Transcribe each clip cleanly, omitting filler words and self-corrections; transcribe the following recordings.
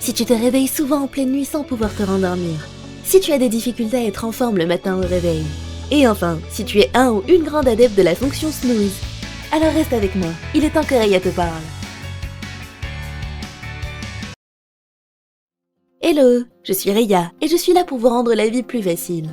si tu te réveilles souvent en pleine nuit sans pouvoir te rendormir, si tu as des difficultés à être en forme le matin au réveil, et enfin, si tu es un ou une grande adepte de la fonction snooze, alors reste avec moi, il est temps que Reya te parle. Hello, je suis Reya et je suis là pour vous rendre la vie plus facile.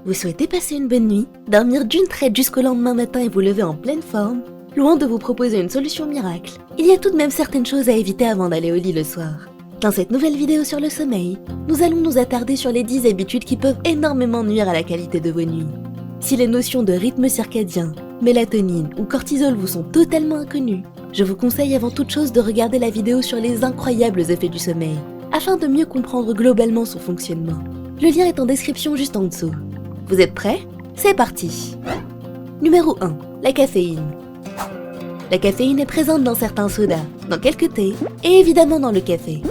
Vous souhaitez passer une bonne nuit, dormir d'une traite jusqu'au lendemain matin et vous lever en pleine forme? Loin de vous proposer une solution miracle, il y a tout de même certaines choses à éviter avant d'aller au lit le soir. Dans cette nouvelle vidéo sur le sommeil, nous allons nous attarder sur les 10 habitudes qui peuvent énormément nuire à la qualité de vos nuits. Si les notions de rythme circadien, mélatonine ou cortisol vous sont totalement inconnues, je vous conseille avant toute chose de regarder la vidéo sur les incroyables effets du sommeil, afin de mieux comprendre globalement son fonctionnement. Le lien est en description juste en dessous. Vous êtes prêts? C'est parti! Numéro 1. La caféine. La caféine est présente dans certains sodas, dans quelques thés et évidemment dans le café.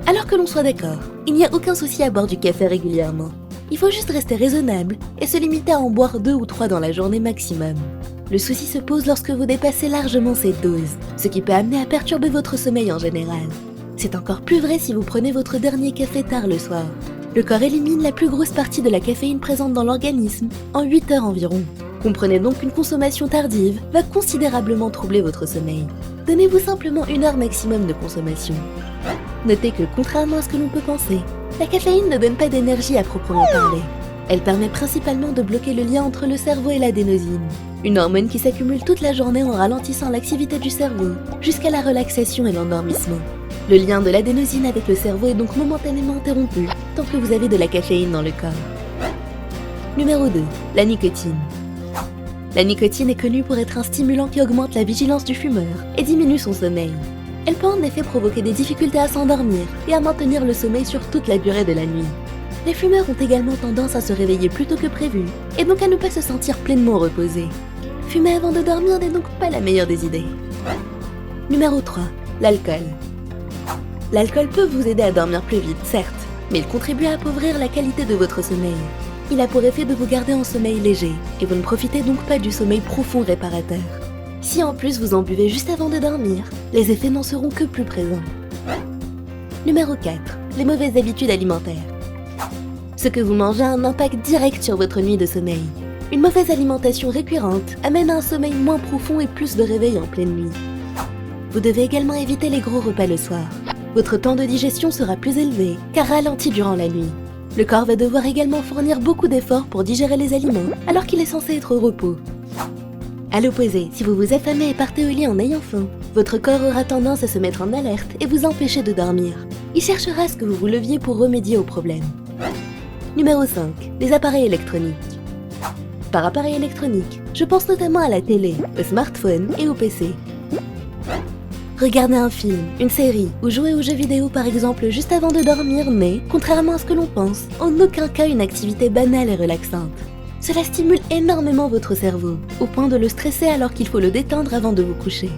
Alors que l'on soit d'accord, il n'y a aucun souci à boire du café régulièrement. Il faut juste rester raisonnable et se limiter à en boire 2 ou 3 dans la journée maximum. Le souci se pose lorsque vous dépassez largement cette dose, ce qui peut amener à perturber votre sommeil en général. C'est encore plus vrai si vous prenez votre dernier café tard le soir. Le corps élimine la plus grosse partie de la caféine présente dans l'organisme en 8 heures environ. Comprenez donc qu'une consommation tardive va considérablement troubler votre sommeil. Donnez-vous simplement 1 heure maximum de consommation. Notez que, contrairement à ce que l'on peut penser, la caféine ne donne pas d'énergie à proprement parler. Elle permet principalement de bloquer le lien entre le cerveau et l'adénosine, une hormone qui s'accumule toute la journée en ralentissant l'activité du cerveau jusqu'à la relaxation et l'endormissement. Le lien de l'adénosine avec le cerveau est donc momentanément interrompu tant que vous avez de la caféine dans le corps. Numéro 2. La nicotine. La nicotine est connue pour être un stimulant qui augmente la vigilance du fumeur et diminue son sommeil. Elle peut en effet provoquer des difficultés à s'endormir et à maintenir le sommeil sur toute la durée de la nuit. Les fumeurs ont également tendance à se réveiller plus tôt que prévu et donc à ne pas se sentir pleinement reposés. Fumer avant de dormir n'est donc pas la meilleure des idées. Numéro 3. L'alcool. L'alcool peut vous aider à dormir plus vite, certes, mais il contribue à appauvrir la qualité de votre sommeil. Il a pour effet de vous garder en sommeil léger, et vous ne profitez donc pas du sommeil profond réparateur. Si en plus vous en buvez juste avant de dormir, les effets n'en seront que plus présents. Numéro 4. Les mauvaises habitudes alimentaires. Ce que vous mangez a un impact direct sur votre nuit de sommeil. Une mauvaise alimentation récurrente amène à un sommeil moins profond et plus de réveil en pleine nuit. Vous devez également éviter les gros repas le soir. Votre temps de digestion sera plus élevé, car ralenti durant la nuit. Le corps va devoir également fournir beaucoup d'efforts pour digérer les aliments, alors qu'il est censé être au repos. À l'opposé, si vous vous affamez et partez au lit en ayant faim, votre corps aura tendance à se mettre en alerte et vous empêcher de dormir. Il cherchera à ce que vous vous leviez pour remédier au problème. Numéro 5. Les appareils électroniques. Par appareil électronique, je pense notamment à la télé, au smartphone et au PC. Regarder un film, une série ou jouer aux jeux vidéo par exemple juste avant de dormir n'est, contrairement à ce que l'on pense, en aucun cas une activité banale et relaxante. Cela stimule énormément votre cerveau, au point de le stresser alors qu'il faut le détendre avant de vous coucher.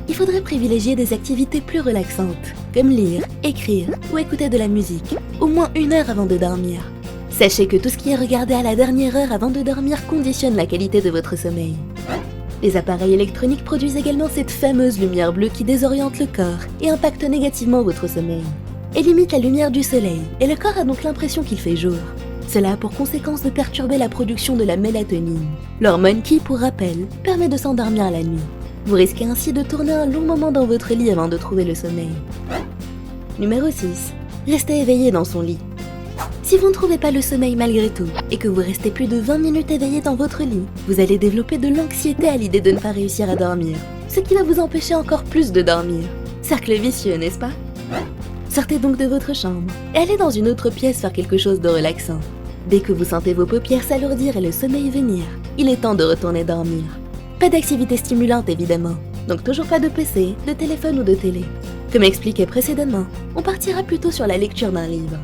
Il faudrait privilégier des activités plus relaxantes, comme lire, écrire ou écouter de la musique, au moins 1 heure avant de dormir. Sachez que tout ce qui est regardé à la dernière heure avant de dormir conditionne la qualité de votre sommeil. Les appareils électroniques produisent également cette fameuse lumière bleue qui désoriente le corps et impacte négativement votre sommeil. Elle limite la lumière du soleil et le corps a donc l'impression qu'il fait jour. Cela a pour conséquence de perturber la production de la mélatonine, l'hormone qui, pour rappel, permet de s'endormir la nuit. Vous risquez ainsi de tourner un long moment dans votre lit avant de trouver le sommeil. Numéro 6. Restez éveillé dans son lit. Si vous ne trouvez pas le sommeil malgré tout, et que vous restez plus de 20 minutes éveillé dans votre lit, vous allez développer de l'anxiété à l'idée de ne pas réussir à dormir, ce qui va vous empêcher encore plus de dormir. Cercle vicieux, n'est-ce pas? Sortez donc de votre chambre, et allez dans une autre pièce faire quelque chose de relaxant. Dès que vous sentez vos paupières s'alourdir et le sommeil venir, il est temps de retourner dormir. Pas d'activité stimulante évidemment, donc toujours pas de PC, de téléphone ou de télé. Comme expliqué précédemment, on partira plutôt sur la lecture d'un livre.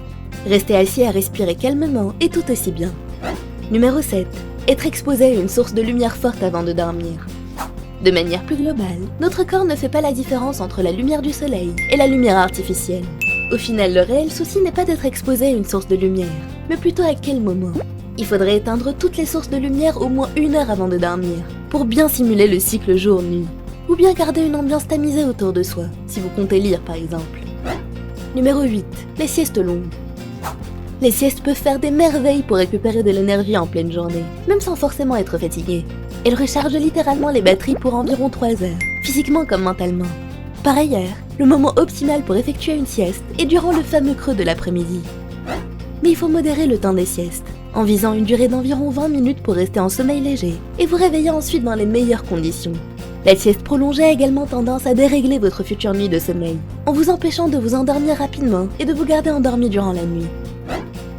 Restez assis à respirer calmement et tout aussi bien. Numéro 7. Être exposé à une source de lumière forte avant de dormir. De manière plus globale, notre corps ne fait pas la différence entre la lumière du soleil et la lumière artificielle. Au final, le réel souci n'est pas d'être exposé à une source de lumière, mais plutôt à quel moment. Il faudrait éteindre toutes les sources de lumière au moins 1 heure avant de dormir, pour bien simuler le cycle jour-nuit. Ou bien garder une ambiance tamisée autour de soi, si vous comptez lire par exemple. Numéro 8. Les siestes longues. Les siestes peuvent faire des merveilles pour récupérer de l'énergie en pleine journée, même sans forcément être fatigué. Elles rechargent littéralement les batteries pour environ 3 heures, physiquement comme mentalement. Par ailleurs, le moment optimal pour effectuer une sieste est durant le fameux creux de l'après-midi. Mais il faut modérer le temps des siestes, en visant une durée d'environ 20 minutes pour rester en sommeil léger et vous réveiller ensuite dans les meilleures conditions. La sieste prolongée a également tendance à dérégler votre future nuit de sommeil, en vous empêchant de vous endormir rapidement et de vous garder endormi durant la nuit.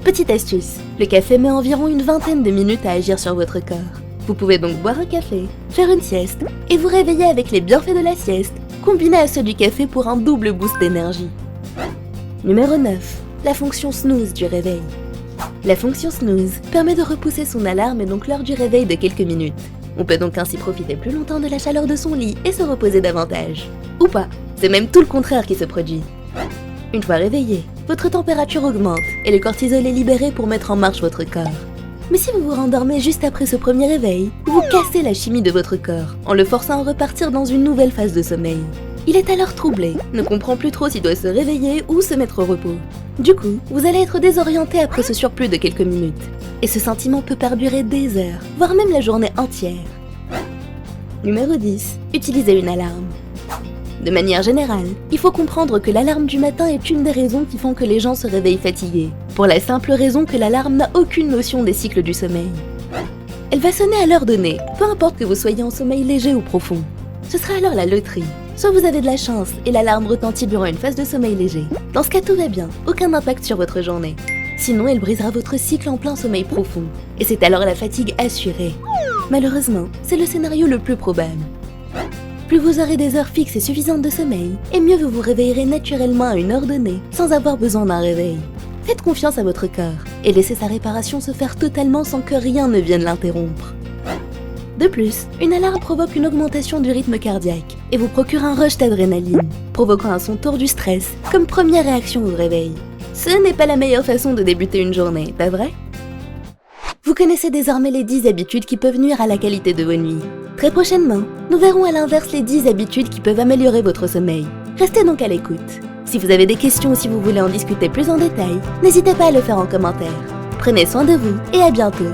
Petite astuce, le café met environ une vingtaine de minutes à agir sur votre corps. Vous pouvez donc boire un café, faire une sieste et vous réveiller avec les bienfaits de la sieste, combinés à ceux du café pour un double boost d'énergie. Numéro 9. La fonction snooze du réveil. La fonction snooze permet de repousser son alarme et donc l'heure du réveil de quelques minutes. On peut donc ainsi profiter plus longtemps de la chaleur de son lit et se reposer davantage. Ou pas, c'est même tout le contraire qui se produit. Une fois réveillé, votre température augmente et le cortisol est libéré pour mettre en marche votre corps. Mais si vous vous rendormez juste après ce premier réveil, vous cassez la chimie de votre corps en le forçant à repartir dans une nouvelle phase de sommeil. Il est alors troublé, ne comprend plus trop s'il doit se réveiller ou se mettre au repos. Du coup, vous allez être désorienté après ce surplus de quelques minutes. Et ce sentiment peut perdurer des heures, voire même la journée entière. Numéro 10. Utilisez une alarme. De manière générale, il faut comprendre que l'alarme du matin est une des raisons qui font que les gens se réveillent fatigués, pour la simple raison que l'alarme n'a aucune notion des cycles du sommeil. Elle va sonner à l'heure donnée, peu importe que vous soyez en sommeil léger ou profond. Ce sera alors la loterie. Soit vous avez de la chance et l'alarme retentit durant une phase de sommeil léger. Dans ce cas, tout va bien, aucun impact sur votre journée. Sinon, elle brisera votre cycle en plein sommeil profond. Et c'est alors la fatigue assurée. Malheureusement, c'est le scénario le plus probable. Plus vous aurez des heures fixes et suffisantes de sommeil, et mieux vous vous réveillerez naturellement à une heure donnée, sans avoir besoin d'un réveil. Faites confiance à votre corps, et laissez sa réparation se faire totalement sans que rien ne vienne l'interrompre. De plus, une alarme provoque une augmentation du rythme cardiaque, et vous procure un rush d'adrénaline, provoquant à son tour du stress, comme première réaction au réveil. Ce n'est pas la meilleure façon de débuter une journée, pas vrai? Vous connaissez désormais les 10 habitudes qui peuvent nuire à la qualité de vos nuits. Très prochainement, nous verrons à l'inverse les 10 habitudes qui peuvent améliorer votre sommeil. Restez donc à l'écoute. Si vous avez des questions ou si vous voulez en discuter plus en détail, n'hésitez pas à le faire en commentaire. Prenez soin de vous et à bientôt.